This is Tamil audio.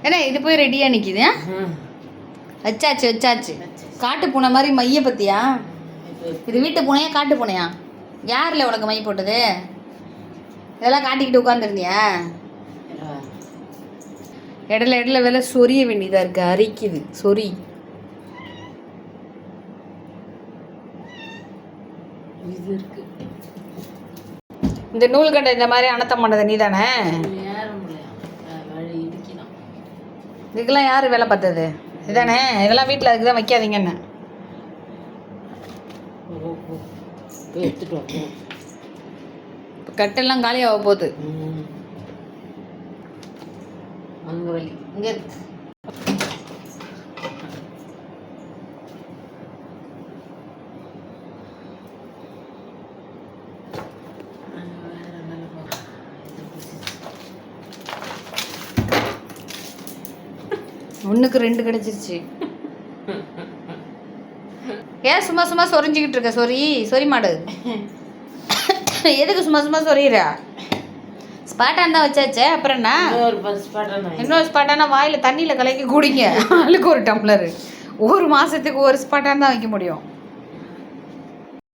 ஏன்னா இது போய் ரெடியாக நிற்கிது. வச்சாச்சு வச்சாச்சு. காட்டு பூனை மாதிரி மைய பற்றியா? இது வீட்டு பூனையா காட்டு பூனையா? யாரில் உனக்கு மை போட்டது? இதெல்லாம் காட்டிக்கிட்டு உட்காந்துருந்தியா? இடையில வேலை சொரிய வேண்டியதாக இருக்குது. அரிக்குது சொறி. இது இருக்கு. இந்த நூல்கண்டை இந்த மாதிரி அனத்தம் பண்ணது நீ தானே? இதுக்கெல்லாம் யார் வேலை பார்த்தது? இதானே? இதெல்லாம் வீட்டில் அதுக்கு தான் வைக்காதீங்கன்னு எடுத்துட்டோம். இப்போ கட்டெல்லாம் காலியாக போகுது. அங்கே வலி இங்கே இருக்கு. ஒன்றுக்கு 2 கிடச்சிருச்சு. ஏன் சும்மா சும்மா சொரிஞ்சிக்கிட்டு இருக்க? சொரி மாடு எதுக்கு சும்மா சும்மா சொரியிற? ஸ்பாட்டான் தான் வச்சாச்சே, அப்புறம் என்ன? இன்னொரு ஸ்பாட்டானா வாயில் தண்ணியில் கலக்கி குடிங்க. ஆளுக்கு ஒரு டம்ளர். ஒரு மாதத்துக்கு ஒரு ஸ்பாட்டான் தான் வைக்க முடியும்.